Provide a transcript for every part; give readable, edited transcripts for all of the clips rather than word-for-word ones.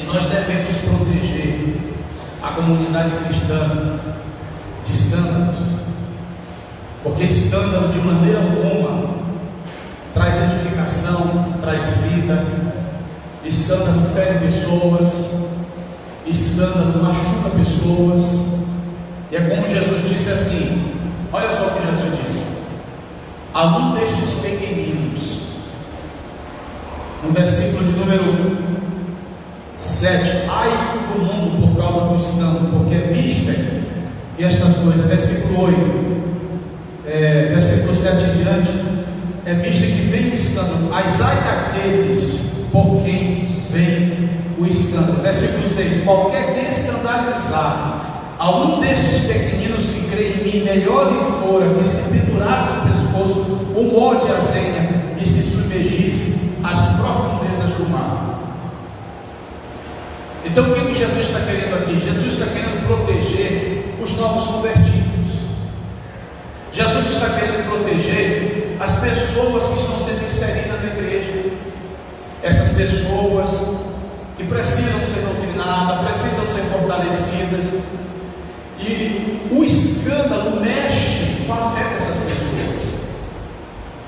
E nós devemos proteger a comunidade cristã de escândalos, porque escândalo de maneira alguma traz edificação, traz vida. Escândalo fere pessoas, escândalo machuca pessoas. E é como Jesus disse assim, olha só o que Jesus disse: a um destes pequeninos, no versículo de número 7, ai do mundo por causa do escândalo, porque é mister que estas coisas. Versículo 8, versículo 7 em diante, é mister que vem o escândalo, mas ai daqueles por quem vem o escândalo. Versículo 6, qualquer que escandalizar a um destes pequeninos que crê em mim, melhor lhe fora que se pendurasse no pescoço um monte de azenha e se submergisse às profundezas do mar. Então o que Jesus está querendo aqui? Jesus está querendo proteger os novos convertidos. Jesus está querendo proteger as pessoas que estão sendo inseridas na igreja. Essas pessoas que precisam ser doutrinadas, precisam ser fortalecidas. E o escândalo mexe com a fé dessas pessoas.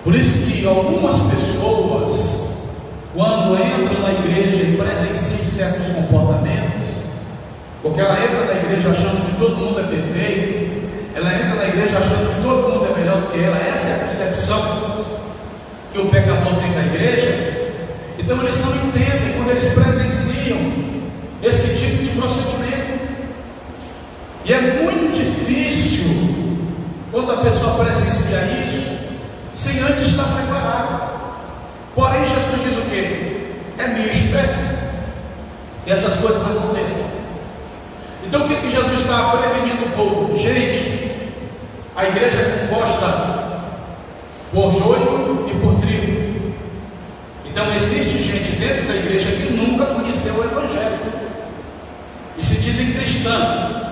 Por isso que algumas pessoas, quando entram na igreja e presenciam certos comportamentos, porque ela entra na igreja achando que todo mundo é perfeito, ela entra na igreja achando que todo mundo é melhor do que ela, essa é a concepção que o pecador tem da igreja. Então eles não entendem quando eles presenciam esse tipo de procedimento. E é muito difícil quando a pessoa presencia isso sem antes estar preparado. Porém Jesus diz o quê? É misto, e essas coisas acontecem. Então o que Jesus está prevenindo o povo? Gente, a igreja é composta por joio e por trigo. Então existe gente dentro da igreja que nunca conheceu o Evangelho e se dizem cristãos.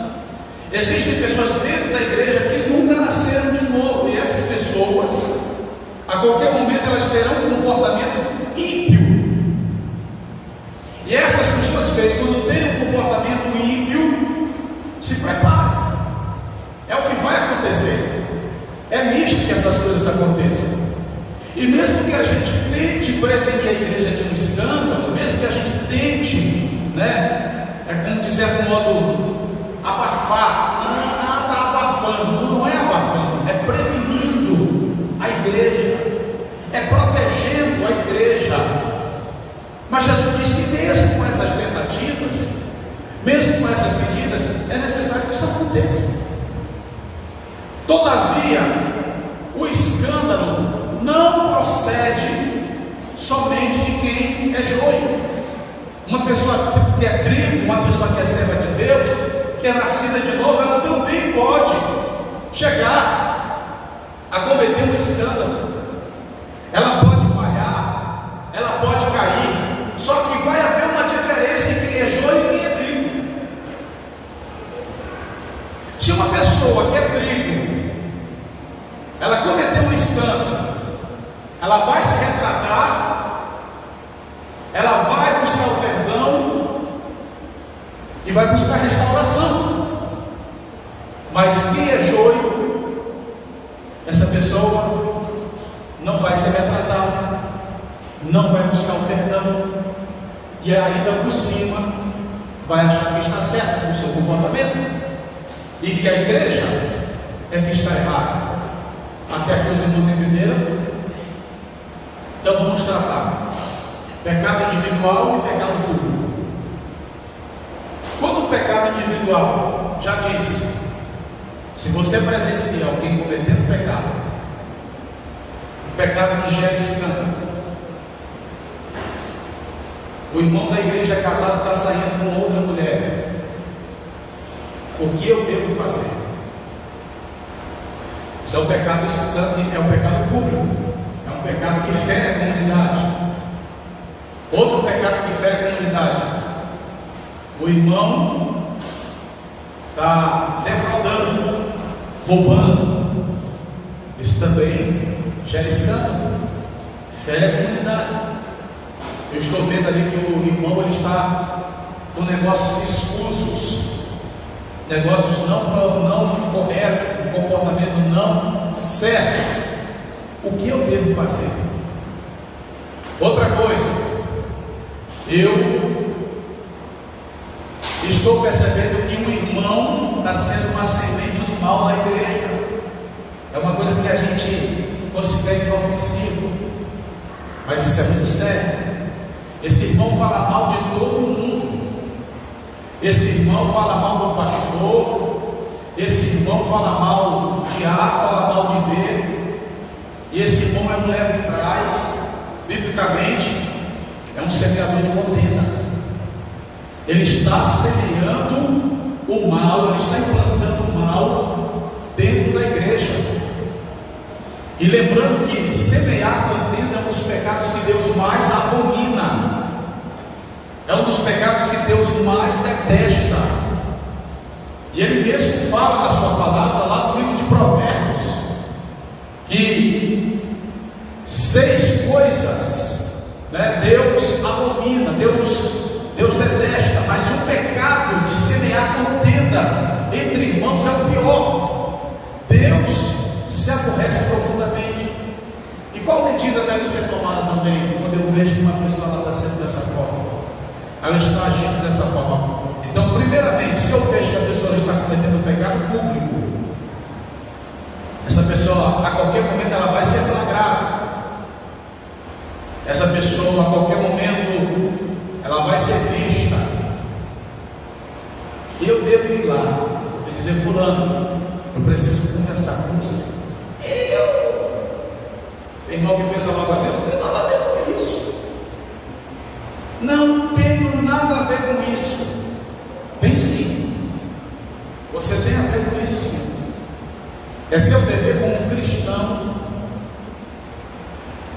Existem pessoas dentro da igreja que nunca nasceram de novo, e essas pessoas, a qualquer momento, elas terão um comportamento ímpio. E essas pessoas, quando têm um comportamento ímpio, se preparem. É o que vai acontecer. É misto que essas coisas aconteçam. E mesmo que a gente tente prevenir a igreja de um escândalo, mesmo que a gente tente, é como de certo modo abafar, está abafando, não é abafando, é prevenindo a igreja, é protegendo a igreja. Mas Jesus diz que mesmo com essas tentativas, mesmo com essas medidas, é necessário que isso aconteça. Todavia, o escândalo não procede somente de quem é joio. Uma pessoa que é trigo, uma pessoa que é serva de Deus, que é nascida de novo, ela também pode chegar a cometer um escândalo. Ela pode falhar, ela pode cair, só que vai haver uma diferença em quem é joio e quem é trigo. Se uma pessoa que é trigo, ela cometeu um escândalo, ela vai se retratar, ela vai buscar o perdão e vai buscar restauração. Mas quem é joio, essa pessoa não vai se retratar, não vai buscar o perdão, e ainda por cima vai achar que está certo com o seu comportamento e que a igreja é que está errada. Até aqui os irmãos entenderam? Então vamos tratar pecado individual e pecado público. Quando o pecado individual, já disse, se você presencia alguém cometendo pecado, o pecado que gera escândalo, o irmão da igreja é casado, está saindo com outra mulher, o que eu devo fazer? Isso é um pecado escândalo, é um pecado público, é um pecado que fere a comunidade. Outro pecado que fere a comunidade, o irmão está defraudando, roubando, isso também gera escândalo, fere a comunidade. Eu estou vendo ali que o irmão ele está por negócios escusos, negócios não corretos, um comportamento não certo. O que eu devo fazer? Outra coisa, eu estou percebendo que um irmão está sendo uma semente do mal na igreja. É uma coisa que a gente considera inofensivo, mas isso é muito sério. Esse irmão fala mal de todo mundo. Esse irmão fala mal do pastor. Esse irmão fala mal de A, fala mal de B. E esse irmão é um leve em trás. Biblicamente, é um semeador de contenda. Ele está semeando o mal, ele está implantando o mal dentro da igreja. E lembrando que semear contenda é um dos pecados que Deus mais abomina, é um dos pecados que Deus mais detesta. E Ele mesmo fala na sua palavra, lá no livro de Provérbios, que 6 coisas, Deus abomina, Deus detesta, mas o pecado de semear contenda entre irmãos é o pior. Deus se aborrece profundamente. E qual medida deve ser tomada também quando eu vejo que uma pessoa está sendo dessa forma? Ela está agindo dessa forma. Então, primeiramente, se eu vejo que a pessoa está cometendo um pecado público, essa pessoa a qualquer momento ela vai ser flagrada. Essa pessoa a qualquer momento ela vai ser vista. E eu devo ir lá e dizer: fulano, eu preciso conversar com você. Tem irmão que pensa logo assim: não tem nada a ver com isso. Não tenho nada a ver com isso. Bem sim, você tem a ver com isso sim. É seu dever como um cristão,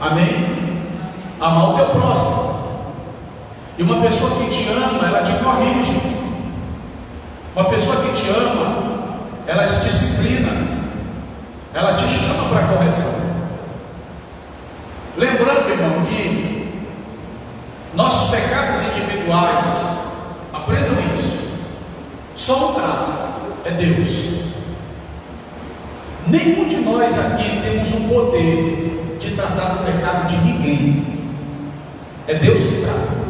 amém? Amar o teu próximo. E uma pessoa que te ama, ela te corrige. Uma pessoa que te ama, ela te disciplina, ela te chama para a correção. Lembrando, irmão, que nossos pecados individuais, aprendam isso, só um trata, é Deus. Nenhum de nós aqui temos o poder de tratar do pecado de ninguém. É Deus que trata.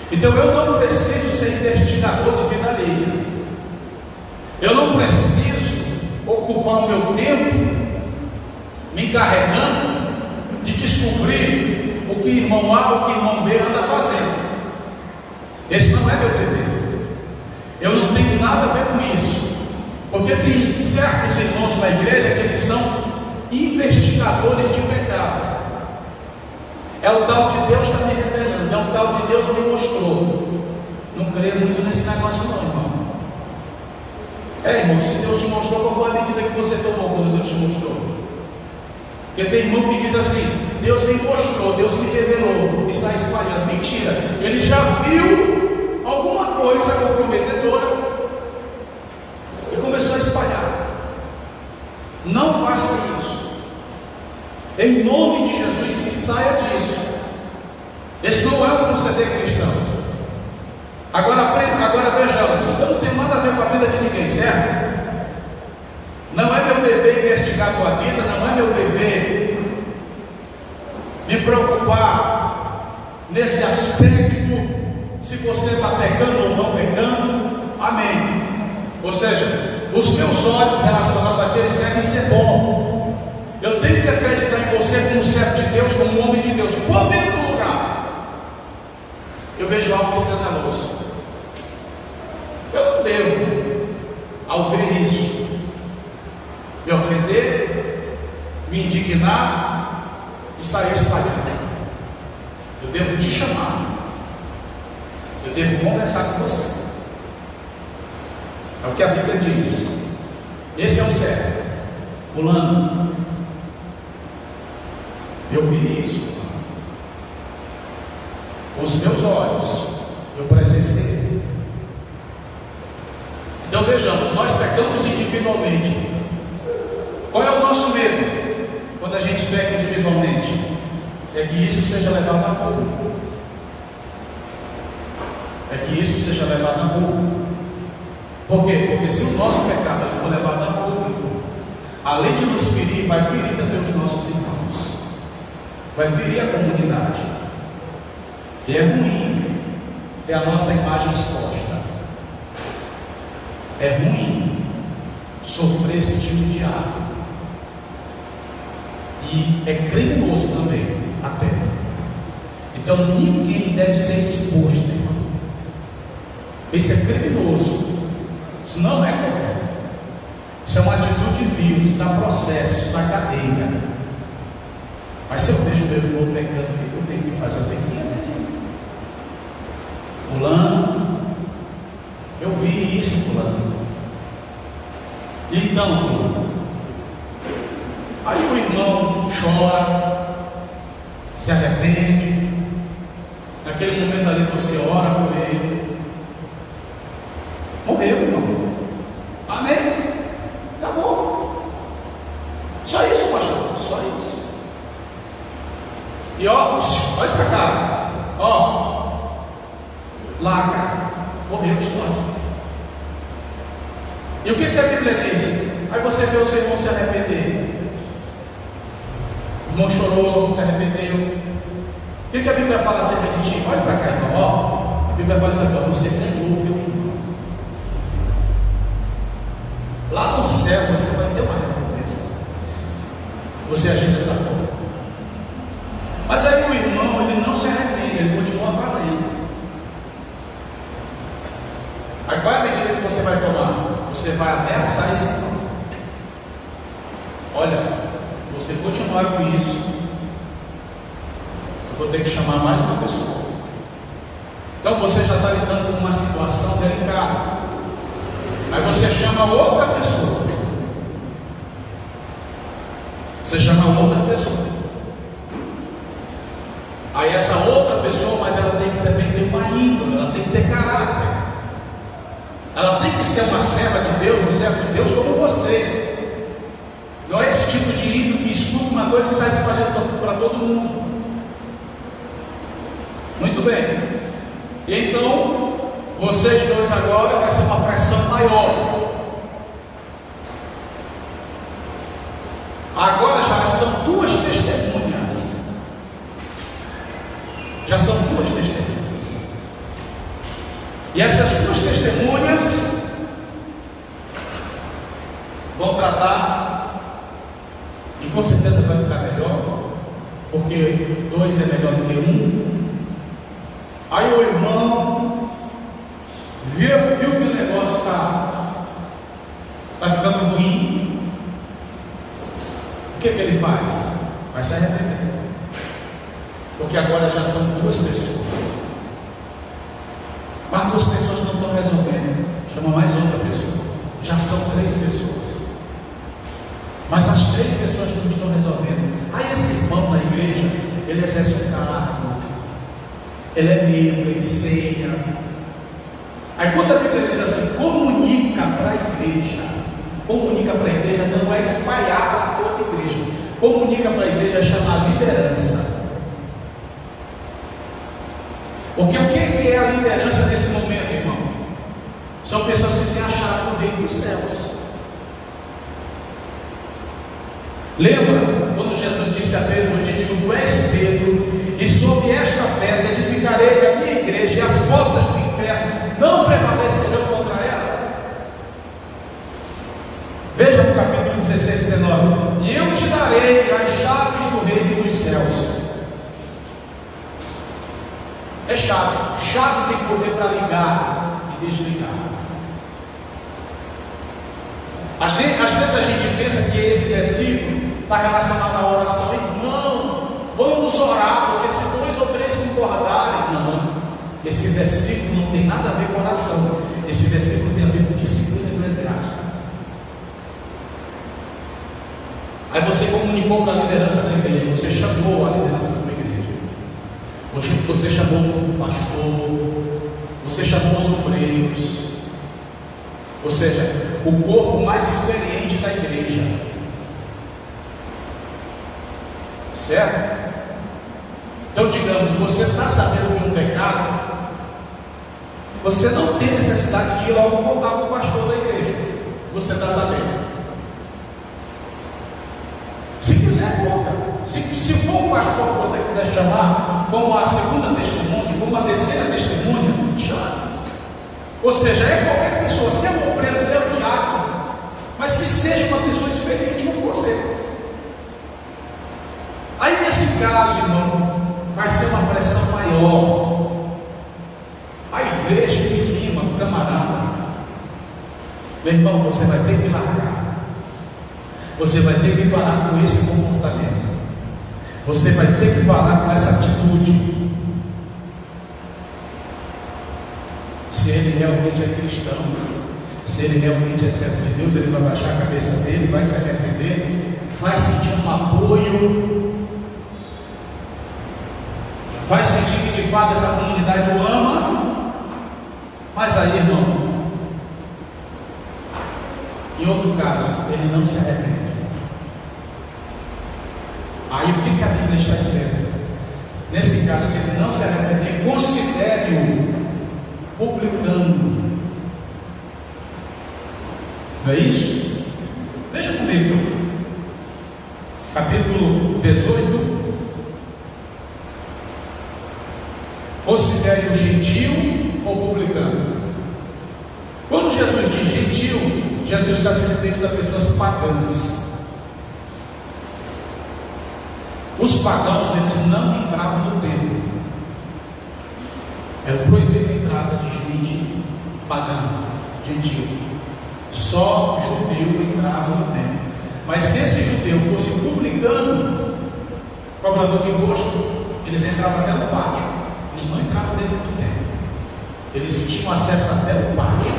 Então eu não preciso ser investigador de vida alheia. Eu não preciso ocupar o meu tempo me encarregando de descobrir o que irmão A ou o que irmão B anda fazendo. Esse não é meu dever. Eu não tenho nada a ver com isso. Porque tem certos irmãos na igreja que eles são investigadores de pecado. É o tal de Deus está me revelando, é o tal de Deus me mostrou. Não creio muito nesse negócio não, irmão. Irmão, se Deus te mostrou, qual foi a medida que você tomou quando Deus te mostrou? Porque tem irmão que diz assim: Deus me mostrou, Deus me revelou, e sai espalhando. Mentira, ele já viu alguma coisa comprometedora e começou a espalhar. Não faça isso. Em nome de Jesus, se saia disso. Esse não é o proceder cristão. Agora vejamos, eu não tenho nada a ver com a vida de ninguém, certo? Não é meu dever investigar a tua vida, não é meu dever me preocupar nesse aspecto, se você está pecando ou não pecando, amém. Ou seja, os meus olhos relacionados a ti, eles devem ser bons. Eu tenho que acreditar em você como um servo de Deus, como um homem de Deus. Porventura, eu vejo algo escandaloso. Eu não devo, ao ver isso, me ofender, me indignar e sair espalhando. Eu devo te chamar. Eu devo conversar com você. É o que a Bíblia diz. Esse é o certo. Fulano, eu vi isso com os meus olhos, eu presenciei. Então vejamos, nós pecamos individualmente. Qual é o nosso medo quando a gente peca individualmente? É que isso seja levado a público. é que isso seja levado a público. Por quê? Porque se o nosso pecado for levado a público, além de nos ferir, vai ferir também os nossos irmãos, vai ferir a comunidade. E é ruim ter a nossa imagem exposta. É ruim sofrer esse tipo de ato. E é criminoso também, até. Então ninguém deve ser exposto, irmão. Isso é criminoso. Isso não é correto. Isso é uma atitude vil, isso dá processo, isso dá cadeia. Mas se eu vejo meu irmão pecando, o que eu tenho que fazer? Eu tenho que ir. Fulano, eu vi isso, fulano. Então, fulano. Aí o irmão chora, se arrepende. Naquele momento ali você ora por ele. Morreu, irmão. Amém? Acabou. Só isso, pastor. Só isso. E ó, olha para cá. Ó. Larga. Morreu, história. E o que a Bíblia diz? Aí você vê o seu irmão se arrepender. O irmão chorou, se arrependeu. O que a Bíblia fala acerca de ti? Olha para cá, irmão. Ó. A Bíblia fala assim: você ganhou o teu irmão. Lá no céu você vai ter uma recompensa. Você agir dessa forma. Mas aí o irmão, ele não se arrepende, ele continua fazendo. Aí qual é a medida que você vai tomar? Você vai ameaçar esse irmão. Olha, você continuar com isso, eu vou ter que chamar mais uma pessoa. Então você já está lidando com uma situação delicada. Aí você chama outra pessoa. Você chama outra pessoa. Aí essa outra pessoa, mas ela tem que também ter uma índole, ela tem que ter caráter. Ela tem que ser uma serva de Deus, um servo de Deus como você. Não é esse tipo de ídolo que escuta uma coisa e sai espalhando para todo mundo. Muito bem. E então, vocês dois agora vai ser uma pressão maior. Agora já são duas testemunhas. Já são duas testemunhas. E essas duas testemunhas vão tratar, e com certeza vai ficar melhor, porque dois é melhor do que um. Aí o irmão viu que o negócio está ficando ruim. O que ele faz? Vai se arrepender. Porque agora já são duas pessoas. Mas duas pessoas não estão resolvendo. Chama mais outra pessoa. Já são três pessoas. Mas as três pessoas não estão resolvendo. Aí esse irmão na igreja, ele exerce um cargo. Ele é membro, ele ceia. Aí quando a Bíblia diz assim, comunica para a igreja. Comunica para a igreja não é espalhar para toda a igreja. Comunica para a igreja é chamar liderança. Porque o que é a liderança nesse momento, irmão? São pessoas que têm a chave do reino dos céus. Lembra quando Jesus disse a Pedro: eu te digo, tu és Pedro, e sobre esta pedra edificarei a minha igreja, e as portas do inferno não prevalecerão contra ela? Veja no capítulo 16, 19: e eu te darei as chaves do reino dos céus. É chave. Chave tem poder para ligar e desligar. Às vezes a gente pensa que esse versículo está relacionado à oração. E não, vamos orar, porque se dois ou três concordarem, não. Esse versículo não tem nada a ver com oração. Esse versículo tem a ver com disciplina eclesiástica. Aí você comunicou para a liderança da igreja, você chamou a liderança da igreja. Você chamou o pastor, você chamou os obreiros, ou seja, o corpo mais experiente da igreja, certo? Então digamos, você está sabendo de um pecado, Você não tem necessidade de ir logo contar para o pastor da igreja. Você está sabendo. Se quiser, conta. Se for o pastor que você quiser chamar, como a segunda testemunha, como a terceira testemunha, chame. Ou seja, é qualquer pessoa, se é um obreiro, se é um diácono, mas que seja uma pessoa experiente como você. Aí nesse caso, irmão, vai ser uma pressão maior. A igreja em cima do camarada. Meu irmão, você vai ter que largar. Você vai ter que parar com esse comportamento. Você vai ter que parar com essa atitude. Se ele realmente é cristão, se ele realmente é servo de Deus, ele vai baixar a cabeça dele, vai se arrepender, vai sentir um apoio, vai sentir que de fato essa comunidade o ama. Mas aí, irmão, em outro caso, ele não se arrepende. Aí o que a Bíblia está dizendo? Nesse caso, se ele não se arrepender, considere-o publicano. Não é isso? Veja comigo, capítulo 18. Considere o gentil ou publicano? Quando Jesus diz gentil, Jesus está se referindo a pessoas pagãs. Os pagãos, eles não entravam no templo. Era proibido a entrada de gente pagã, gentil. Só judeu entrava no templo. Mas se esse judeu fosse publicano, cobrador de imposto, eles entravam até no pátio. Eles não entravam dentro do templo. Eles tinham acesso até no pátio.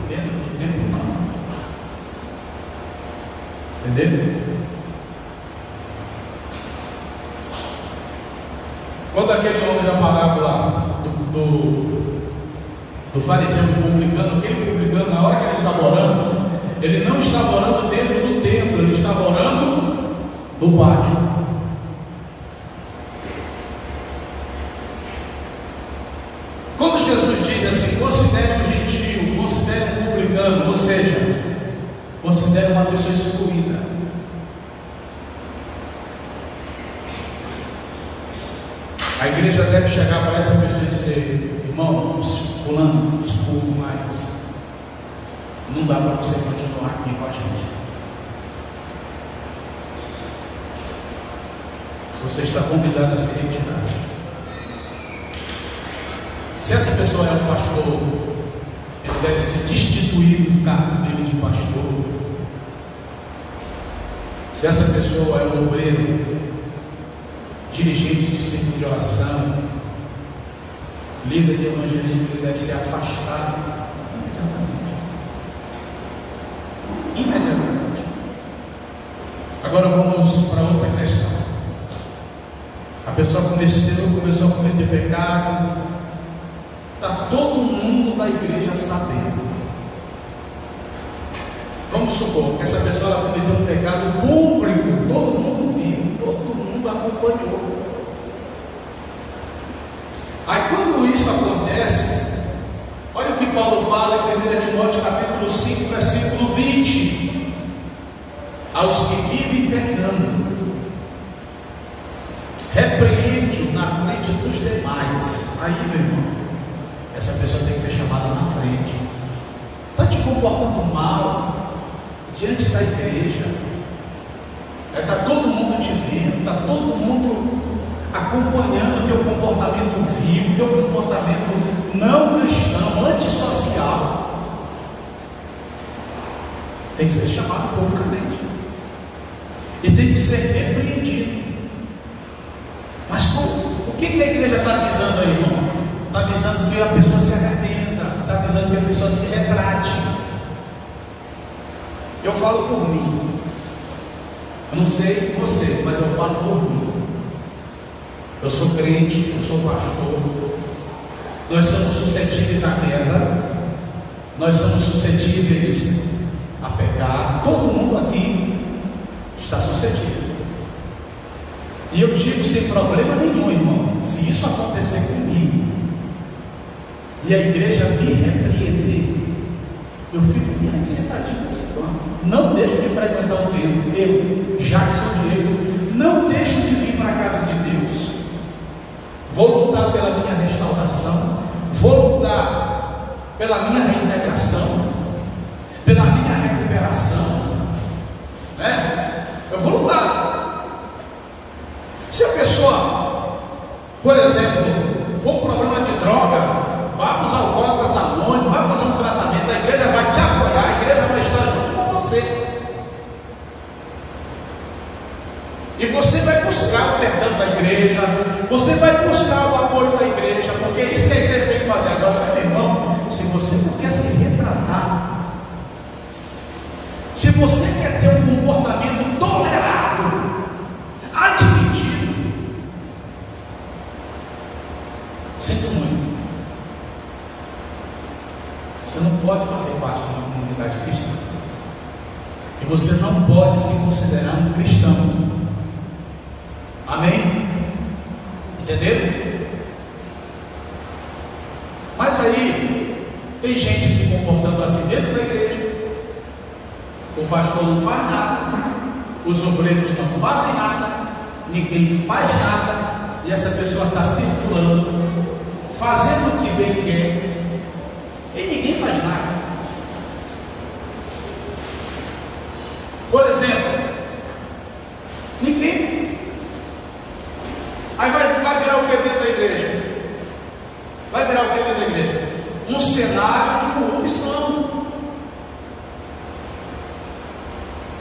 Dentro do templo não. Entendeu? Quando aquele homem da parábola do fariseu e publicano, aquele publicano, na hora que ele estava orando, ele não estava orando dentro do templo, ele estava orando no pátio. Quando Jesus diz assim, considere um gentil, considere um publicano, ou seja, considere uma pessoa excluída. A igreja deve chegar para essa pessoa e dizer: irmão, fulano, desculpe, mas não dá para você continuar aqui com a gente. Você está convidado a se retirar. Se essa pessoa é um pastor, ele deve ser destituído do cargo dele de pastor. Se essa pessoa é um obreiro, dirigente de círculo de oração, líder de evangelismo, ele deve ser afastado imediatamente. Agora vamos para outra questão. A pessoa começou a cometer pecado, está todo mundo da igreja sabendo. Vamos supor que essa pessoa ela cometeu um pecado público, todo mundo viu, todo mundo acompanhou. Aí quando isso acontece, olha o que Paulo fala em 1 Timóteo capítulo 5, versículo 20: aos que vivem pecando, repreende-o na frente dos demais. Aí, meu irmão, essa pessoa tem que ser chamada na frente. Está te comportando mal diante da igreja, está todo mundo te vendo, está todo mundo acompanhando o teu comportamento vil, o teu comportamento não cristão, antissocial. Tem que ser chamado publicamente e tem que ser repreendido. Mas o que a igreja está avisando aí, irmão? Está avisando que a pessoa se arrependa, está avisando que a pessoa se retrate. Eu falo por mim, eu não sei vocês, mas eu falo por mim. Eu sou crente, eu sou pastor. Nós somos suscetíveis à queda, nós somos suscetíveis a pecar. Todo mundo aqui está suscetível. E eu digo sem problema nenhum, irmão, se isso acontecer comigo, e a igreja me repreender, eu fico bem sentadinho nesse banco, não deixo de frequentar o templo. Eu, Jackson Diego, não deixo de vir para a casa de Deus. Vou lutar pela minha restauração, vou lutar pela minha reintegração, pela minha recuperação, né? Eu vou lutar. Se a pessoa, por exemplo, for um problema de droga, vá para os alcoólatras anônimos, vai fazer um tratamento, a igreja vai te apoiar, a igreja vai estar junto com você. E você vai buscar o perdão da igreja, você vai buscar o apoio da igreja, porque é isso que a igreja tem que fazer agora, meu irmão. Se você não quer se retratar, se você quer ter um comportamento tolerado, admitido, sinto muito, você não pode fazer parte de uma comunidade cristã, e você não pode se considerar um cristão. Amém? Entenderam? Mas aí tem gente se comportando assim dentro da igreja. O pastor não faz nada, os obreiros não fazem nada, ninguém faz nada, e essa pessoa está circulando, fazendo o que bem quer, e ninguém faz nada. Por exemplo, ninguém. Aí vai virar o que dentro da igreja? Vai virar o que dentro da igreja? Um cenário de corrupção.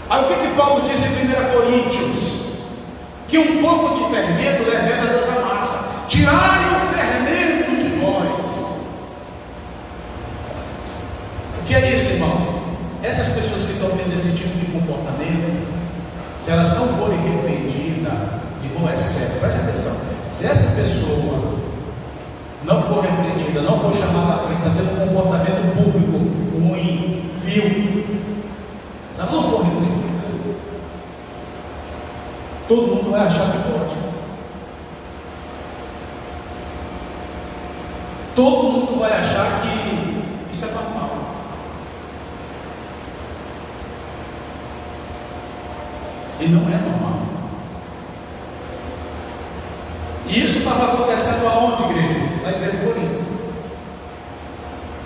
Aí o que Paulo diz em 1 Coríntios? Que um pouco de fermento leveda toda a massa. Tirai o fermento de vós. O que é isso, irmão? Essas pessoas que estão tendo esse tipo de comportamento, se elas não forem repreendidas, irmão, é sério, preste atenção. Se essa pessoa não for repreendida, não for chamada à frente, está tendo um comportamento público ruim, vil, se ela não for repreendida, todo mundo vai achar que pode. Todo mundo vai achar que isso é normal. E não é normal. E isso estava acontecendo aonde, igreja? Na igreja de Corinto.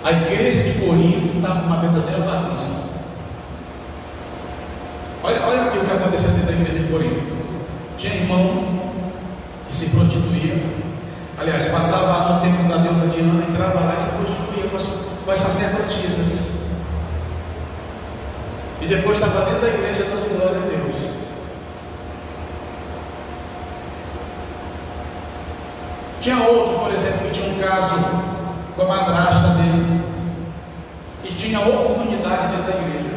A igreja de Corinto estava uma verdadeira bagunça. Olha aqui o que aconteceu dentro da igreja de Corinto. Tinha irmão que se prostituía. Aliás, passava lá no templo da deusa Diana, entrava lá e se prostituía com as sacerdotisas. E depois estava dentro da igreja dando glória a Deus. Tinha outro, por exemplo, que tinha um caso com a madrasta dele e tinha oportunidade dentro da igreja.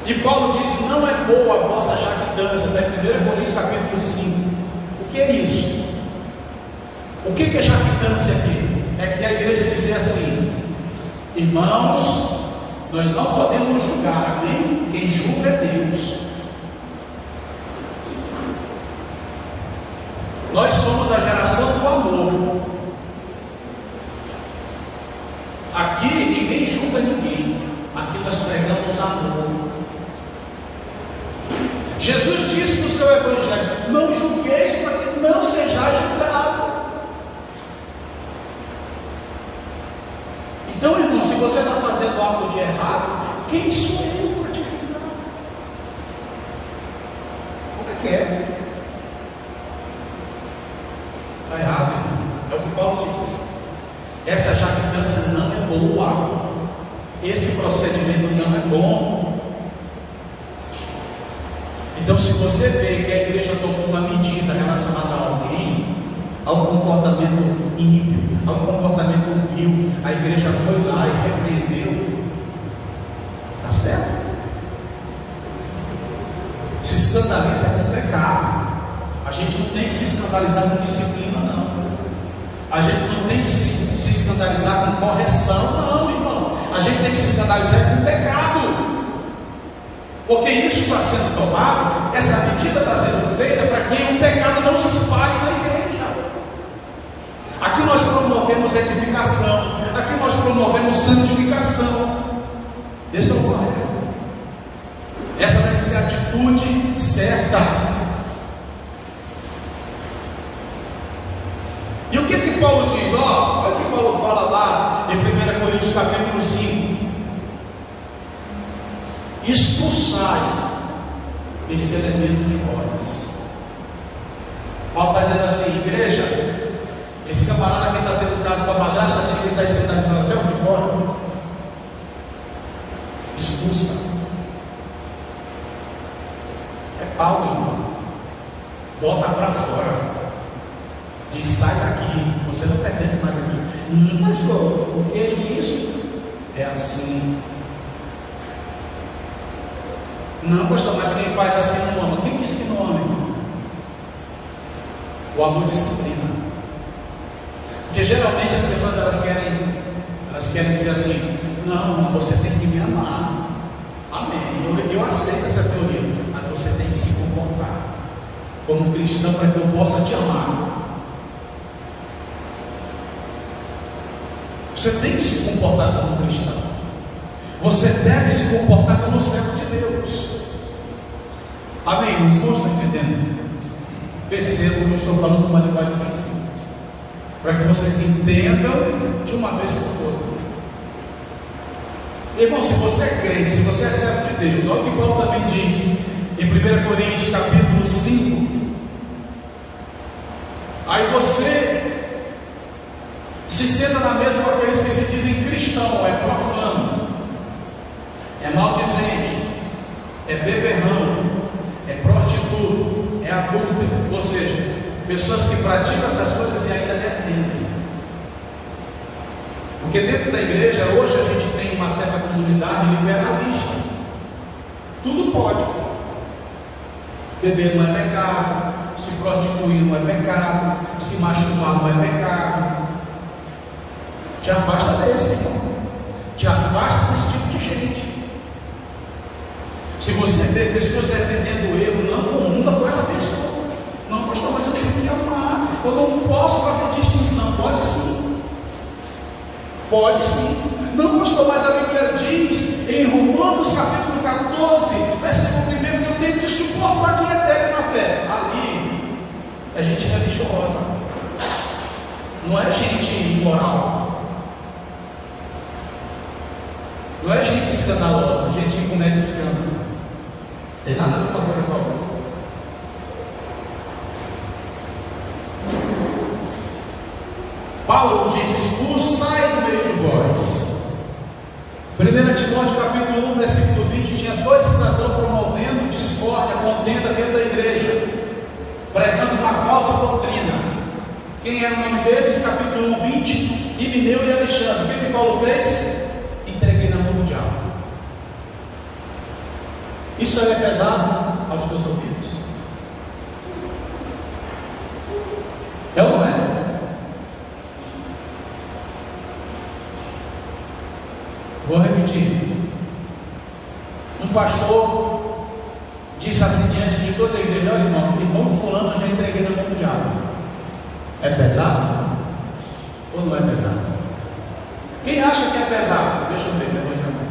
E Paulo disse: não é boa a vossa jactância, está em 1 Coríntios capítulo 5. O que é isso? O que é jactância aqui? É que a igreja dizer assim: irmãos, nós não podemos julgar, amém? Quem julga é Deus. Nós somos a geração do amor. Aqui ninguém julga ninguém. Aqui nós pregamos amor. Jesus disse no seu evangelho: não julgueis para que não sejais julgado. Então, irmão, se você está fazendo algo de errado, quem sou eu para te julgar? Como é que é? Está errado, irmão. É o que Paulo diz. Essa jactância não é boa. Esse procedimento não é bom. Então, se você vê que a igreja tomou uma medida relacionada a alguém, ao comportamento ímpio, ao comportamento vil, a igreja foi lá e repreendeu, está certo? Se escandaliza com pecado. A gente não tem que se escandalizar com disciplina, não. A gente não tem que se escandalizar com correção, não, irmão. A gente tem que se escandalizar com pecado. Porque isso está sendo tomado, essa medida está sendo feita para que o pecado não se espalhe na igreja. Aqui nós promovemos edificação, aqui nós promovemos santificação. Esse é o correto. Essa deve ser a atitude certa. E o que Paulo diz? Olha o que Paulo fala lá em 1 Coríntios capítulo 5. Expulsai esse elemento de vós. Paulo está dizendo assim: igreja, esse camarada que está tendo caso com a madrasta, aquele que está escandalizando até o de fora, expulsa. É Paulo, irmão. Bota para fora. Diz: sai daqui, você não pertence mais aqui. Pastor, o que é isso? É assim. Não, pastor, mas quem faz assim não ama. Quem disse que não ama, irmão? O amor disciplina. Porque geralmente as pessoas elas querem dizer assim: não, você tem que me amar. Amém. Eu aceito essa teoria, mas você tem que se comportar como cristão para que eu possa te amar. Você tem que se comportar como cristão. Você deve se comportar como servo de Deus. Amém? Os irmãos estão entendendo? Percebam que eu estou falando uma linguagem mais simples, para que vocês entendam de uma vez por todas. Irmão, se você é crente, se você é servo de Deus, olha o que Paulo também diz em 1 Coríntios capítulo 5. Aí você se senta na mesa com aqueles que se dizem cristão, é profano, é maldizente, é beberrão, é prostituto, é adúltero, ou seja, pessoas que praticam essas coisas e ainda defendem. Porque dentro da igreja, hoje a gente tem uma certa comunidade liberalista. Tudo pode. Beber não é pecado, se prostituir não é pecado, se masturbar não é pecado. Te afasta desse, irmão. Te afasta desse tipo de gente. Se você vê pessoas defendendo o erro, não comunga com essa pessoa. Não, pastor, mas eu tenho que amar. Eu não posso fazer distinção. Pode sim. Pode sim. Não, pastor, mas a Bíblia diz em Romanos capítulo 14, versículo 1, que eu tenho que suportar quem é débil na fé. Ali é gente religiosa. Não é gente imoral. Não é gente escandalosa, gente que comete escândalo. Tem nada a ver com uma coisa com a outra. Paulo diz: expulsai do meio de vós. 1 Timóteo capítulo 1, versículo 20, tinha 2 cidadãos promovendo discórdia, contenda dentro da igreja, pregando uma falsa doutrina. Quem era o nome deles? Capítulo 1, 20, Himeneu e Alexandre. O que Paulo fez? Entreguei na mão do diabo. Isso é pesado aos teus ouvidos? É ou não é? Vou repetir. Um pastor disse assim diante de toda a igreja: olha, irmão fulano, eu já entreguei na mão do diabo. É pesado? Ou não é pesado? Quem acha que é pesado? Deixa eu ver, levante a mão.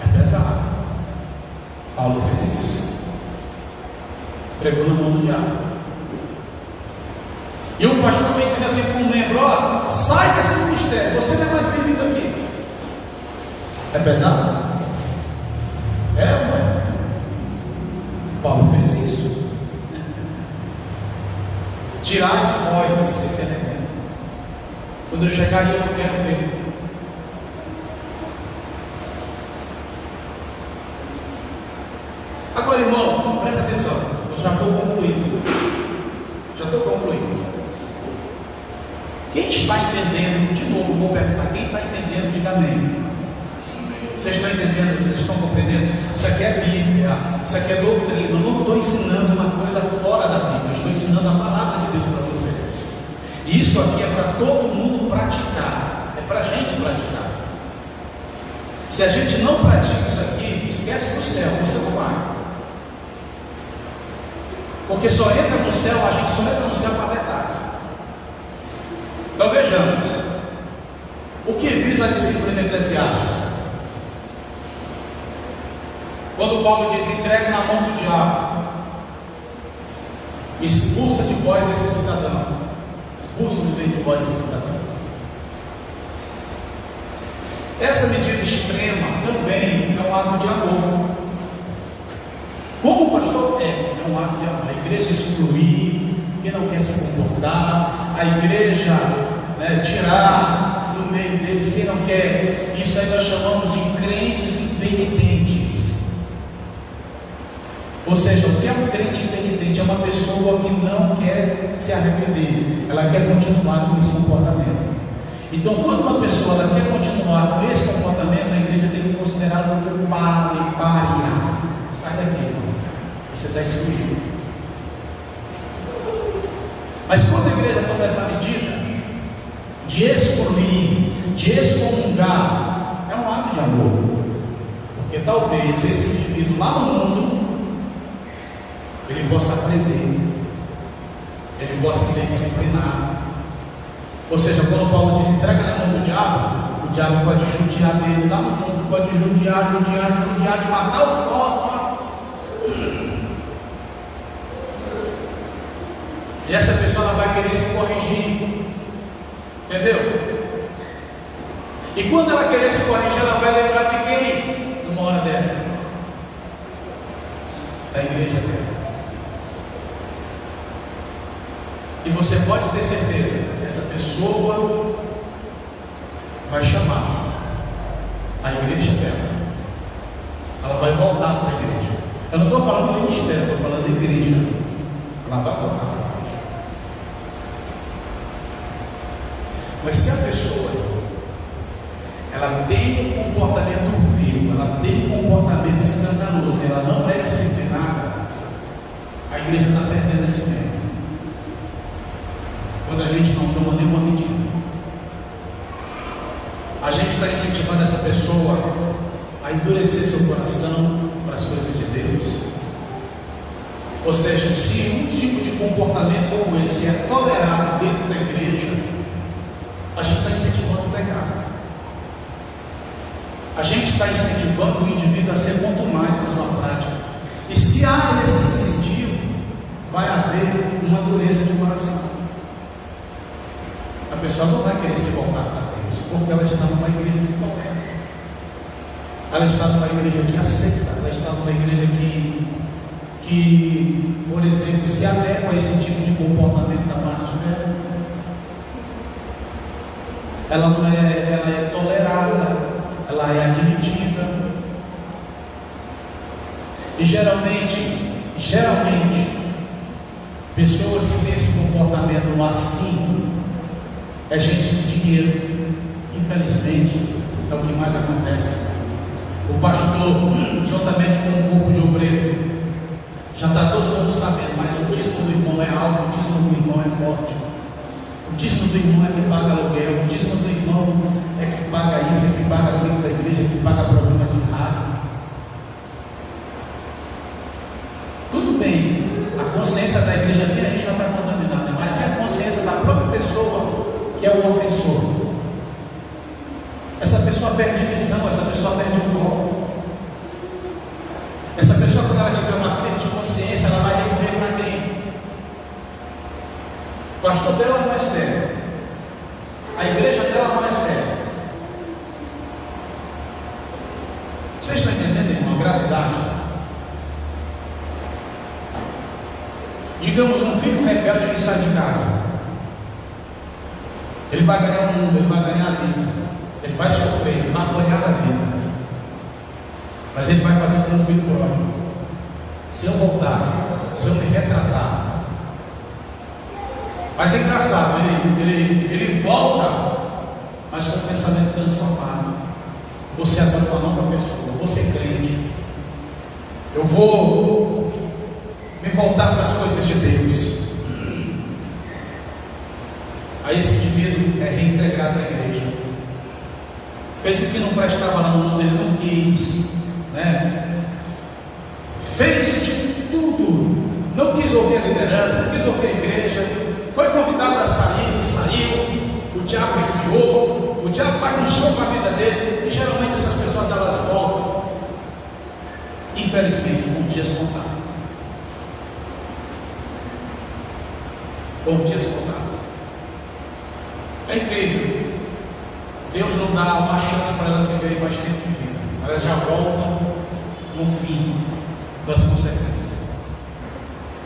É pesado. Paulo fez isso. Pregou na mão do diabo. E o pastor também diz assim para um membro: ó, sai desse ministério, você não é mais bem-vindo aqui. É pesado? É ou não é? Paulo fez isso. Tirar de vós esse elemento. Quando eu chegar aí, eu não quero ver. Agora, irmão, presta atenção. Eu já estou concluindo. Quem está entendendo? De novo, vou perguntar: quem está entendendo? Diga amém. Vocês estão entendendo? Vocês estão compreendendo? Isso aqui é Bíblia, isso aqui é doutrina. Eu não estou ensinando uma coisa fora da Bíblia, eu estou ensinando a palavra de Deus para vocês. E isso aqui é para todo mundo praticar, é para a gente praticar. Se a gente não pratica isso aqui, esquece do céu, você não vai. Porque só entra no céu, a gente só entra no céu para a verdade. Então vejamos, o que visa a disciplina eclesiástica? Quando Paulo diz, entregue na mão do diabo, expulsa de vós esse cidadão, expulsa do meio de vós esse cidadão. Essa medida extrema também é um ato de amor. Como o pastor é um ato de amor. A igreja excluir quem não quer se comportar, a igreja tirar do meio deles quem não quer. Isso aí nós chamamos de crentes impenitentes. Ou seja, o que é um crente impenitente? É uma pessoa que não quer se arrepender, ela quer continuar com esse comportamento. Então, quando uma pessoa ela quer continuar com esse comportamento, a igreja tem que considerar como pária. Sai daqui, irmão. Você está excluído. Mas quando a igreja toma essa medida de excluir, de excomungar, é um ato de amor. Porque talvez esse indivíduo lá no mundo ele possa aprender, ele possa ser disciplinado. Ou seja, quando Paulo diz entrega na mão do diabo pode judiar dele lá no mundo, pode judiar de uma tal forma. E essa pessoa ela vai querer se corrigir, entendeu? E quando ela querer se corrigir, ela vai lembrar de quem? Numa hora dessa, da igreja dela. E você pode ter certeza que essa pessoa vai chamar a igreja dela. Ela vai voltar para a igreja. Eu não estou falando do ministério, estou falando da igreja. Ela vai voltar para a igreja. Mas se a pessoa ela tem um comportamento vil, ela tem um comportamento escandaloso, ela não é disciplinada, a igreja está perdendo esse tempo. Quando a gente não toma nenhuma medida, a gente está incentivando essa pessoa a endurecer seu coração para as coisas de Deus. Ou seja, se um tipo de comportamento como esse é tolerado dentro da igreja, a gente está incentivando o pecado. A gente está incentivando o indivíduo a ser muito mais na sua prática. E se há esse incentivo, vai haver uma dureza de coração. A pessoa não vai querer se voltar para Deus, porque ela está numa igreja que tolera, ela está numa igreja que aceita, ela está numa igreja que, por exemplo, se adequa a esse tipo de comportamento da parte dela. Ela é tolerada, ela é admitida. E geralmente, pessoas que têm esse comportamento assim, é gente de dinheiro. Infelizmente, é o que mais acontece. O pastor, juntamente com um grupo de obreiro, já está todo mundo sabendo, mas o dízimo do irmão é alto, o dízimo do irmão é forte. O dízimo do irmão é que paga aluguel, o dízimo do irmão é que paga isso, é que paga aquilo da igreja, é que paga problema de rádio. Tudo bem, a consciência da igreja ali já está contaminada, mas é a consciência da própria pessoa que é o ofensor. Essa pessoa perde visão, essa pessoa perde foco. Essa pessoa, quando ela tiver uma crise de consciência, ela vai recorrer para quem? O pastor dela não é sério, a igreja dela não é séria. Vocês estão entendendo a gravidade? Digamos um filho rebelde que sai de casa. Ele vai ganhar o mundo, ele vai ganhar a vida, ele vai sofrer, ele vai apanhar a vida, mas ele vai fazer como um filho pródigo. Se eu voltar, se eu me retratar, mas é engraçado, ele volta, mas com o pensamento transformado. Você agora é uma nova pessoa, você é crente. Eu vou me voltar para as coisas de Deus. Aí esse indivíduo é reintegrado à igreja. Fez o que não prestava lá no mundo, ele não quis, né? Fez de tudo, não quis quis ouvir a liderança, não quis ouvir a igreja, foi convidado a sair, saiu, o diabo judiou, o diabo bagunçou com a vida dele, e geralmente essas pessoas elas voltam, infelizmente, com os dias contados. Com os dias contados. É incrível. Deus não dá uma chance para elas viverem mais tempo de vida. Elas já voltam no fim das consequências.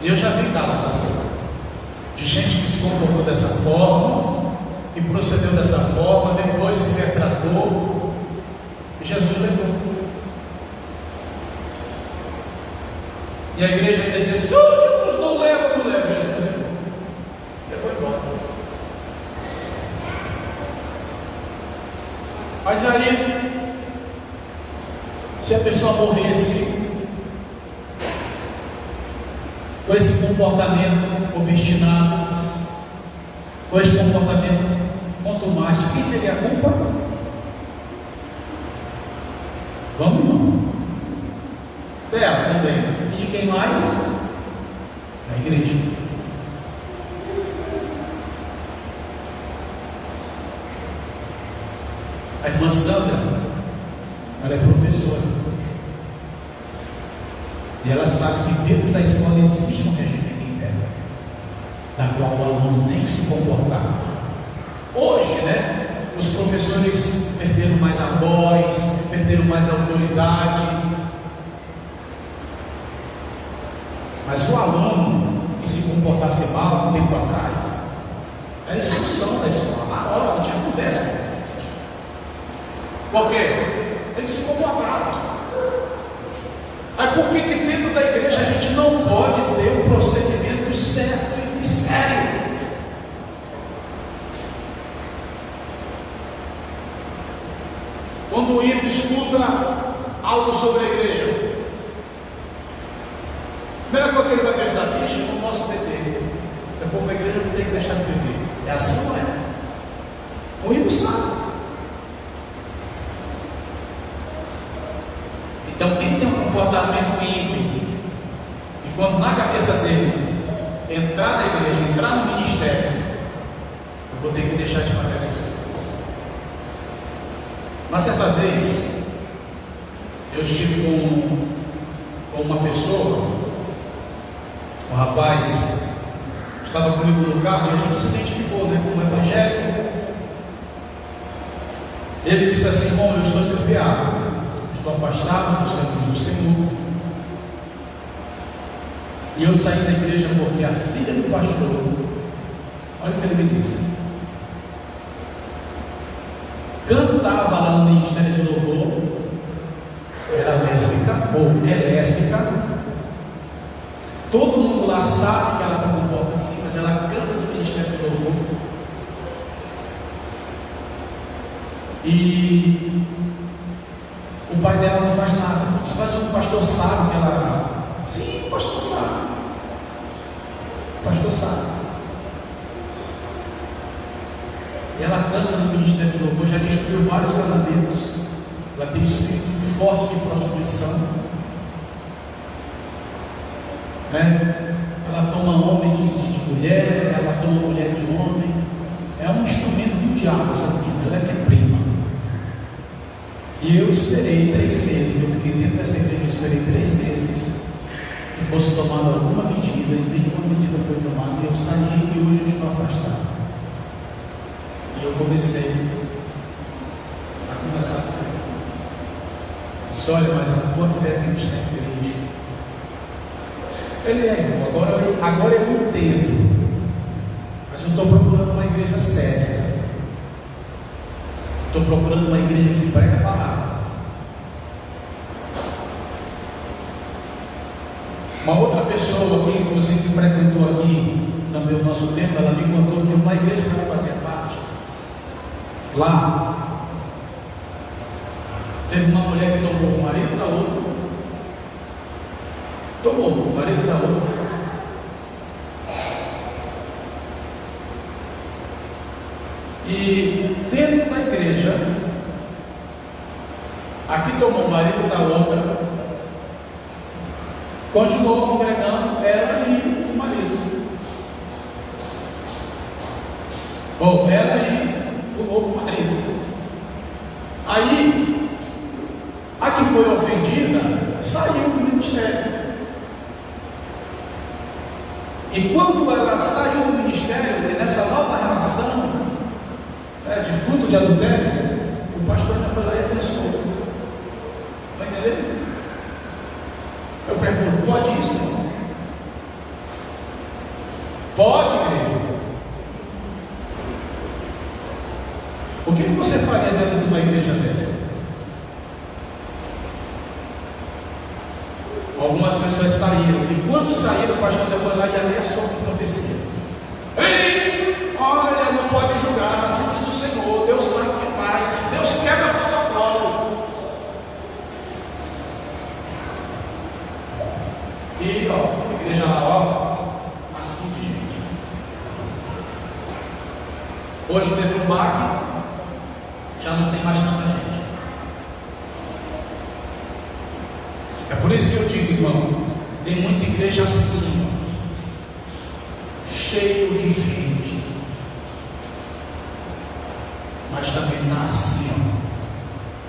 E eu já vi casos assim, de gente que se comportou dessa forma, que procedeu dessa forma, depois se retratou, e Jesus levou. E a igreja ainda diz assim: oh, Jesus não leva, não leva. Jesus levou. Levou embora. Mas aí, se a pessoa morresse com esse comportamento obstinado, com esse comportamento contumaz, de quem seria a culpa? Vamos, irmão? Dela também. E de quem mais? Da igreja. A irmã Sandra, ela é professora, e ela sabe que dentro da escola existe um regime interno, da qual o aluno nem se comportar. Hoje, os professores perderam mais a voz, perderam mais a autoridade, mas o aluno que se comportasse mal um tempo atrás, era expulsão da escola, na hora, não tinha conversa. Por quê? Tem que se comportar. Aí por que dentro da igreja a gente não pode ter um procedimento certo e sério? Quando o ímpio escuta algo sobre a igreja, a primeira coisa que ele vai pensar: vixe, eu não posso beber. Se eu for para a igreja, eu não tenho que deixar de beber. É assim ou não é? O ímpio sabe. Então, quem tem um comportamento ímpio, e quando na cabeça dele entrar na igreja, entrar no ministério, eu vou ter que deixar de fazer essas coisas. Uma certa vez, eu estive com uma pessoa, um rapaz, estava comigo no carro e a gente se identificou como evangélico. Ele disse assim: irmão, eu estou desviado. Estou afastado dos caminhos do Senhor. E eu saí da igreja porque a filha do pastor, olha o que ele me disse, cantava lá no ministério de louvor, era lésbica, ou é lésbica. Todo mundo lá sabe que ela se comporta assim, mas ela canta no ministério de louvor. E o pai dela não faz nada. Mas o pastor sabe que ela... Sim, o pastor sabe. O pastor sabe. E ela canta no ministério de louvor, já destruiu vários casamentos. Ela tem um espírito forte de prostituição. Ela toma homem de mulher, ela toma mulher de homem. É um instrumento do diabo essa vida. Ela é minha prima. E eu esperei 3 meses, eu fiquei dentro dessa igreja, eu esperei 3 meses que fosse tomada alguma medida, e nenhuma medida foi tomada, e eu saí e hoje eu estou afastado. E eu comecei a conversar com ele. Disse: olha, mas a tua fé tem que estar em Cristo. Ele é, irmão, agora eu entendo, mas eu estou procurando uma igreja séria. Estou procurando uma igreja que prega a palavra. Uma outra pessoa aqui, inclusive, que frequentou aqui também o nosso tempo, ela me contou que uma igreja que ela fazia parte, lá, teve uma mulher que tomou o marido da outra. Tomou o marido da outra. E dentro da igreja, aqui tomou o marido da outra, continuou congregando ela e o Bom, ela e o novo marido. Aí, a que foi ofendida saiu do ministério. E quando ela saiu do ministério, nessa nova relação, de fruto de adultério, o pastor ainda foi lá e abençoou. Está entendendo? Eu pergunto, pode isso? Pode, igreja. O que você faria dentro de uma igreja dessa? Algumas pessoas saíram, e quando saíram, o pastor foi lá e ameaçou com profecia. Ei, olha, não pode julgar, assim diz o Senhor, Deus sabe o que faz, Deus quebra o protocolo. E a igreja lá, assim de gente. Hoje teve um baque, já não tem mais tanta gente. É por isso que eu digo, irmão, tem muita igreja assim, cheio de gente, mas também está assim,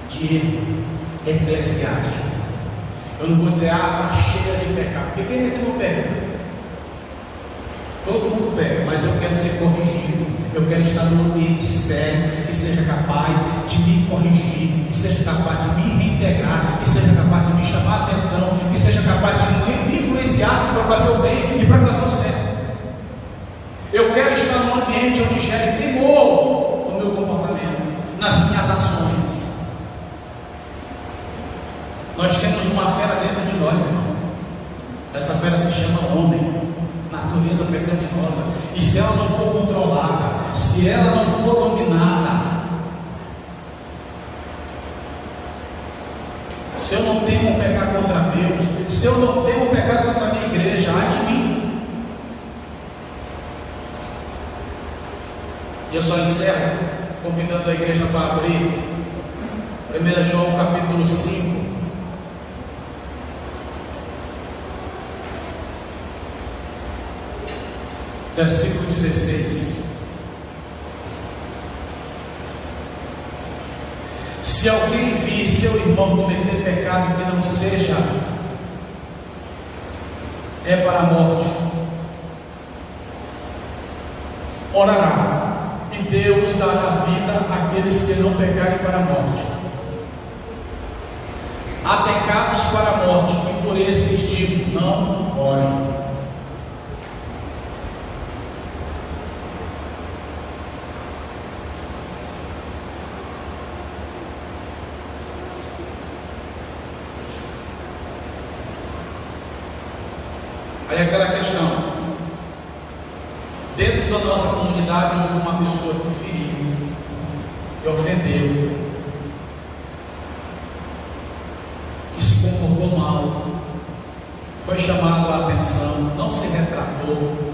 de erro eclesiástico. Eu não vou dizer, está cheia de pecado, porque quem é que não pega? Todo mundo pega, mas eu quero ser corrigido, eu quero estar num ambiente sério, que seja capaz de me corrigir, que seja capaz de me reintegrar, que seja capaz de me chamar a atenção, que seja capaz de me influenciar para fazer o bem e para fazer o certo. Eu quero estar num ambiente onde gere temor no meu comportamento, nas minhas ações. Nós temos uma fera dentro de nós, irmão. Essa fera se chama homem. Natureza pecaminosa, e se ela não for controlada, se ela não for dominada, se eu não tenho um pecado contra Deus, se eu não tenho um pecado contra a minha igreja, ai de mim. E eu só encerro convidando a igreja para abrir 1 João capítulo 5. Versículo 16. Se alguém vir seu irmão cometer pecado que não seja, é para a morte, orará, e Deus dará vida àqueles que não pecarem para a morte. Há pecados para a morte, e por esses digo, não orem. Aí aquela questão, dentro da nossa comunidade houve uma pessoa que feriu, que ofendeu, que se comportou mal, foi chamado a atenção, não se retratou.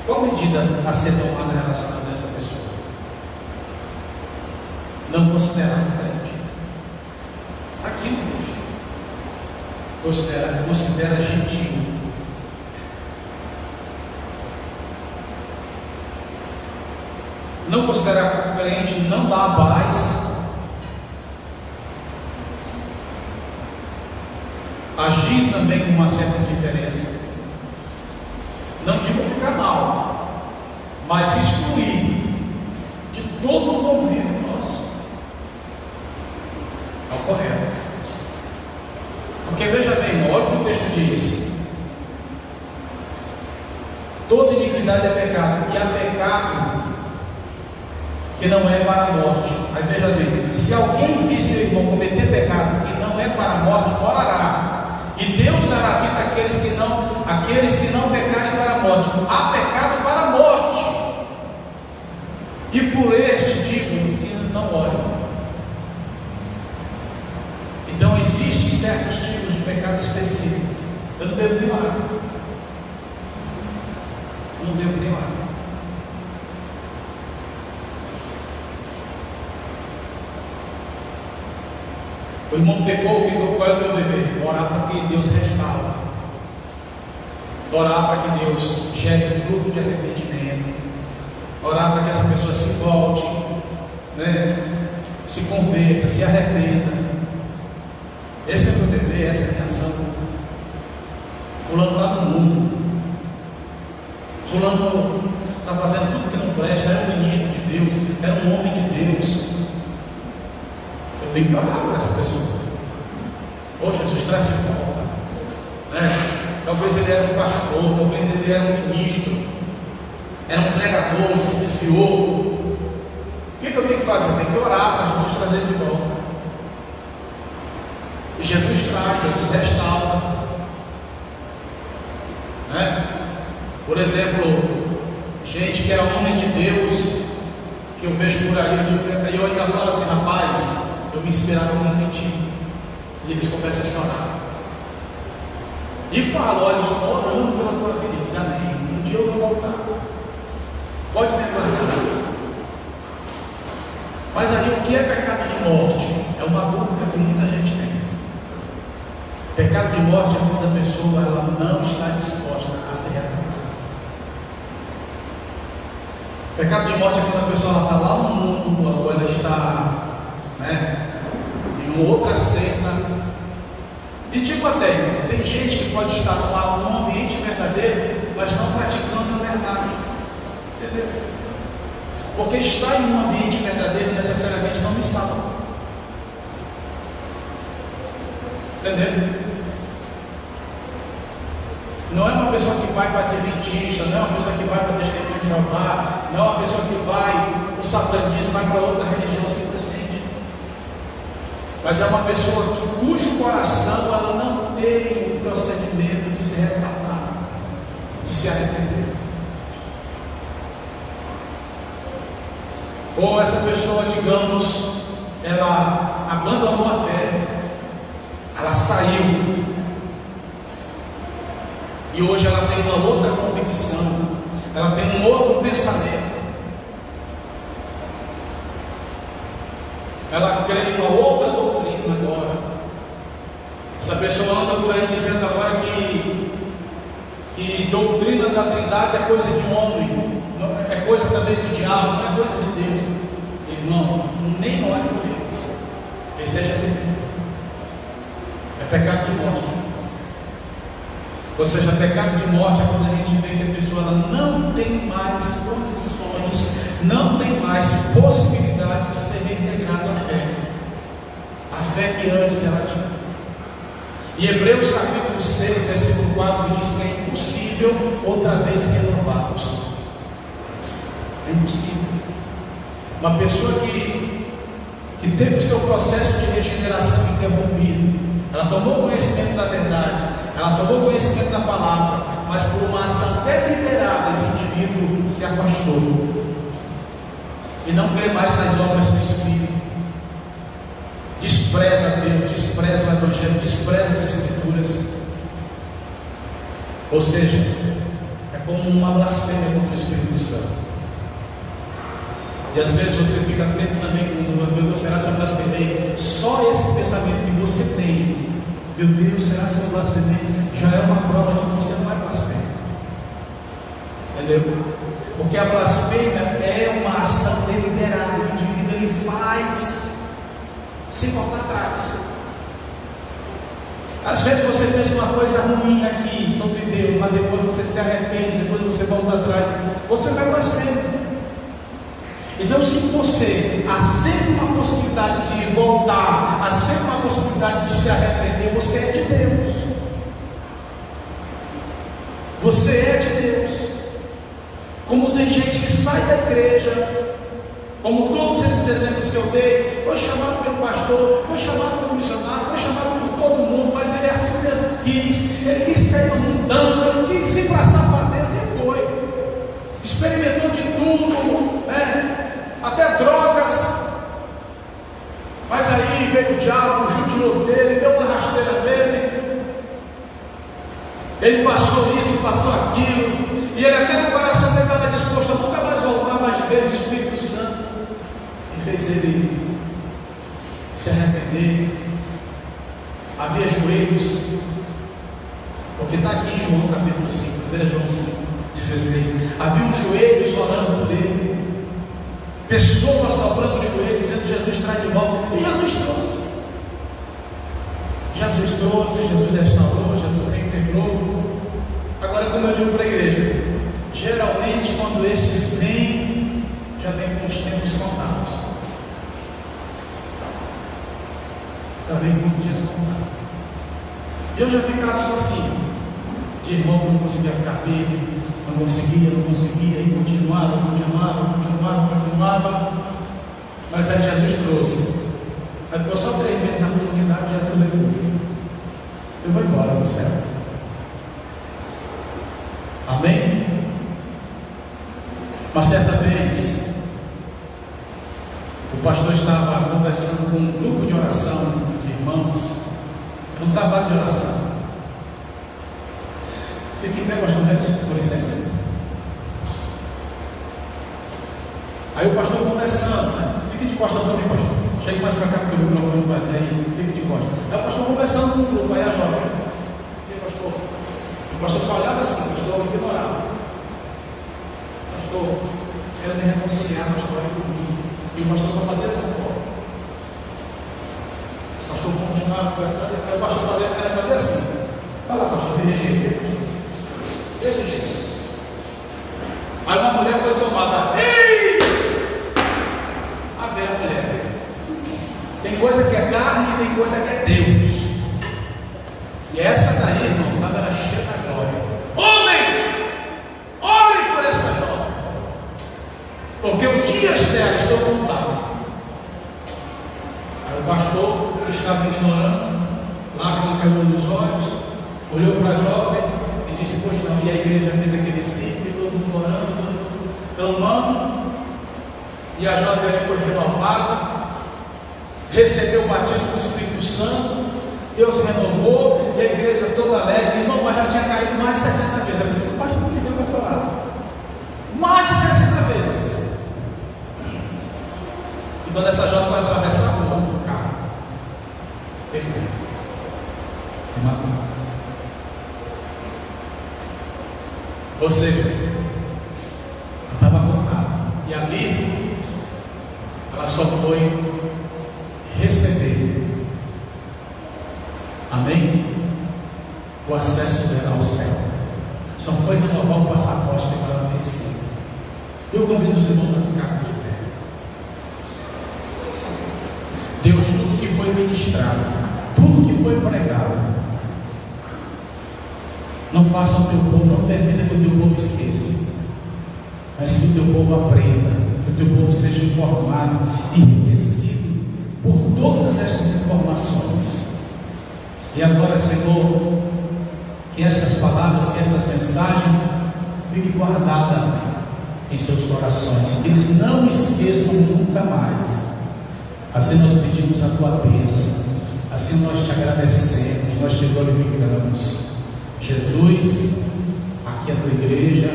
Qual medida a ser tomada relacionada a essa pessoa? Não considerar um crente. Aqui no Cristo. Considera gentil. Não considerar o crente, não dá paz. Agir também com uma certa diferença. Não digo ficar mal, mas excluir de todo o convívio nosso. É o correto. Porque veja bem, olha o que o texto diz: toda iniquidade é pecado, e há pecado que não é para a morte. Aí veja bem, se alguém vir seu irmão cometer pecado que não é para a morte, orará, e Deus dará vida àqueles que não pecarem para a morte. Há pecado para a morte, e por este digo que não orem. Então existem certos tipos de pecado específico. Eu não devo nem orar. Não devo nem orar. O irmão pecou, qual é o meu dever? Orar para que Deus restaure. orar para que Deus gere fruto de arrependimento, orar para que essa pessoa se volte, se converta, se arrependa. Esse é o meu dever, essa é a minha ação. Fulano lá no mundo, fulano está fazendo tudo que não presta, era um ministro de Deus, era um homem de Deus. Eu tenho que orar por essa pessoa. Ô Jesus, traz de volta. Talvez ele era um pastor, talvez ele era um ministro, era um pregador, se desviou. O que eu tenho que fazer? Eu tenho que orar para Jesus trazer ele de volta. E Jesus traz, Jesus restaura. Por exemplo, gente que era homem de Deus, que eu vejo por aí, eu ainda falo assim, rapaz, eu me inspirava muito em ti. E eles começam a chorar. E falam, olha, estou orando pela tua vida. Eles, amém. Um dia eu vou voltar. Pode me aguardar. Mas ali, o que é pecado de morte? É uma dúvida que muita gente tem. Pecado de morte é quando a pessoa ela não está disposta a se retratar. Pecado de morte é quando a pessoa está lá no mundo, ou ela está em outra seita. E tipo até, tem gente que pode estar num ambiente verdadeiro, mas não praticando a verdade. Entendeu? Porque estar em um ambiente verdadeiro necessariamente não me salva. Entendeu? Não é uma pessoa que vai para adventista, não é uma pessoa que vai para testemunho de Jeová, não é uma pessoa que vai para o satanismo, vai para outra religião simplesmente. Mas é uma pessoa cujo coração ela não tem o procedimento de se retratar, de se arrepender. Ou essa pessoa, digamos, ela abandonou a fé, ela saiu, e hoje ela tem uma outra convicção, ela tem um outro pensamento, ela crê em uma outra doutrina agora. Essa pessoa anda por aí dizendo agora que doutrina da Trindade é coisa de homem, é coisa também do diabo, não é coisa de Deus. Irmão, nem olhe por eles. Eles sejam assim. É pecado de morte. Ou seja, pecado de morte é quando a gente vê que a pessoa ela não tem mais condições, não tem mais possibilidade de ser reintegrada à fé. A fé que antes ela tinha. E Hebreus capítulo 6, versículo 4 diz que é impossível outra vez renovarmos. É impossível. Uma pessoa que teve o seu processo de regeneração interrompido, ela tomou conhecimento da verdade, ela tomou conhecimento da palavra, mas por uma ação deliberada esse indivíduo se afastou e não crê mais nas obras do Espírito, despreza Deus, despreza o Evangelho, despreza as Escrituras. Ou seja, é como uma blasfêmia contra o Espírito Santo. E às vezes você fica atento também com meu Deus, será que eu blasfemei? Só esse pensamento que você tem, meu Deus, será que eu blasfemei? Já é uma prova de que você não é blasfêmio. Entendeu? Porque a blasfêmia é uma ação deliberada. O indivíduo ele faz sem voltar atrás. Às vezes você pensa uma coisa ruim aqui sobre Deus, mas depois você se arrepende, depois você volta atrás, você vai blasfêmio. Então, se você há sempre uma possibilidade de voltar, há sempre uma possibilidade de se arrepender, você é de Deus. Você é de Deus. Como tem gente que sai da igreja, como todos esses exemplos que eu dei, foi chamado pelo pastor, foi chamado pelo missionário, foi chamado por todo mundo, mas ele assim mesmo quis, ele quis cair no mundano, ele não quis ir para a safadeza e foi. Experimentou de tudo, até drogas, mas aí veio o diabo, judiou dele, deu uma rasteira nele, ele passou isso, passou aquilo, e ele até no coração dele estava disposto a nunca mais voltar, mas veio o Espírito Santo e fez ele se arrepender. Havia joelhos Porque está aqui em João capítulo 5, 1 João 5, 16. Havia os joelhos orando por ele, pessoas dobrando os joelhos, dizendo: Jesus traz de volta. E Jesus trouxe. Jesus restaurou, Jesus reintegrou. Agora, como eu digo para a igreja, geralmente quando estes vêm, já vem com os tempos contados. Já vem com os dias contados. Eu já vi casos assim, de irmão que não conseguia ficar firme, não conseguia, e continuava. Mas aí Jesus trouxe. Mas ficou só 3 meses na comunidade, Jesus levou. Eu vou embora no céu. Amém? Uma certa vez, o pastor estava conversando com um grupo de oração de irmãos, um trabalho de oração. Fique em pé, pastor Edson, com licença. Aí o pastor conversando, né? Fique de costa também, pastor. Chegue mais para cá porque o microfone vai ter, fique de costa. Aí o pastor conversando com o grupo, aí a jovem. E aí, pastor? O pastor só olhava assim, o pastor ignorava. Pastor, quero me reconciliar, pastor, aí comigo. E o pastor só fazia dessa forma. O pastor continuava conversando, aí o pastor era fazer assim. Vai lá, pastor, me rejeitei, pastor. Desse jeito. Aí uma mulher foi tomada. Ei! A ver a mulher. Tem coisa que é carne e tem coisa que é Deus. E essa daí, irmão, estava era cheia da glória. Homem! Ore por esta jovem. Porque o dia dela estou contado. Aí o pastor, que estava ignorando, lágrima caiu nos olhos, olhou para a jovem e disse: pois não. E a igreja fez aquele ciclo, todo mundo orando, clamando. E a jovem ali foi renovada, recebeu o batismo do Espírito Santo. Deus renovou, e a igreja toda alegre. Irmão, mas já tinha caído mais de 60 vezes. É por isso que o pastor não pediu para essa lá. Mais de 60 vezes. E quando essa jovem foi atravessar a rua do carro, perdeu e matou. Ou seja, estava contada. E ali, ela só foi receber. Amém? O acesso dela ao céu. Só foi renovar o passaporte que ela vencia. Eu convido os irmãos a ficar de pé. Deus, tudo que foi ministrado, tudo que foi pregado, não faça o teu povo, não permita que o teu povo esqueça, mas que o teu povo aprenda, que o teu povo seja informado e enriquecido por todas estas informações. E agora, Senhor, que estas palavras, que essas mensagens fiquem guardadas em seus corações, que eles não esqueçam nunca mais. Assim nós pedimos a tua bênção, assim nós te agradecemos, nós te glorificamos. Jesus, aqui é a tua igreja,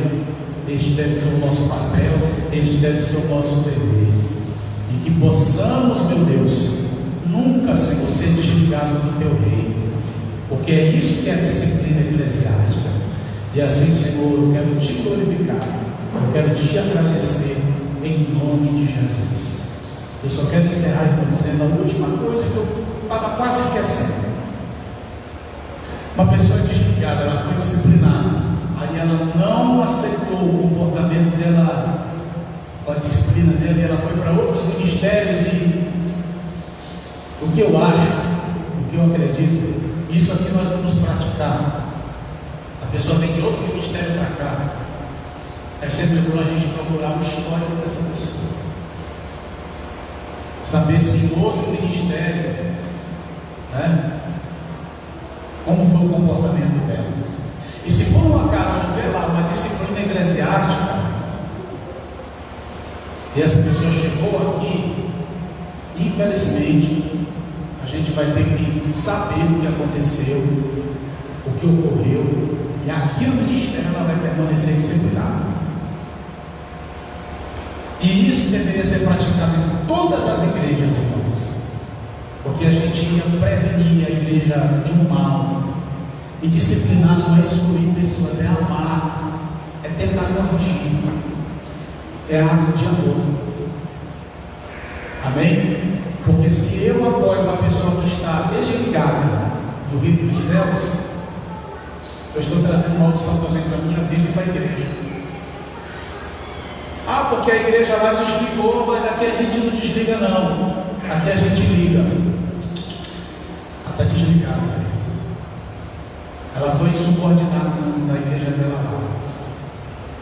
este deve ser o nosso papel, este deve ser o nosso dever, e que possamos, meu Deus, nunca, Senhor, ser desligados do teu reino, porque é isso que é a disciplina eclesiástica. E assim, Senhor, eu quero te glorificar, eu quero te agradecer em nome de Jesus. Eu só quero encerrar, irmão, dizendo a última coisa que eu estava quase esquecendo. Uma pessoa desligada, ela foi disciplinada, aí ela não aceitou o comportamento dela, a disciplina dela, e ela foi para outros ministérios. E o que eu acho, o que eu acredito, isso aqui nós vamos praticar. A pessoa vem de outro ministério para cá, é sempre bom a gente procurar o histórico dessa pessoa, saber se em outro ministério, né, como foi o comportamento dela. E se por um acaso houver lá uma disciplina eclesiástica e essa pessoa chegou aqui, infelizmente a gente vai ter que saber o que aconteceu, o que ocorreu, e aqui no ministério ela vai permanecer disciplinada. E isso deveria ser praticado em todas as igrejas, irmãos, porque a gente ia prevenir a igreja de um mal, E disciplinar não é excluir pessoas, é amar, é tentar corrigir, é ato de amor. Amém? Porque se eu apoio uma pessoa que está desligada do reino dos céus, eu estou trazendo maldição também para a minha vida e para a igreja. Ah, porque a igreja lá desligou, mas aqui a gente não desliga não. Aqui a gente liga. Está desligada, filho. Ela foi insubordinada na igreja dela lá.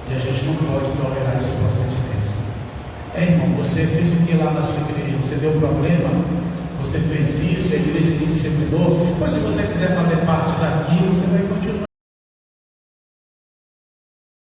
E a gente não pode tolerar esse procedimento. Irmão, você fez o que lá na sua igreja? Você deu problema? Você fez isso? A igreja te disciplinou? Mas se você quiser fazer parte daquilo, você vai continuar.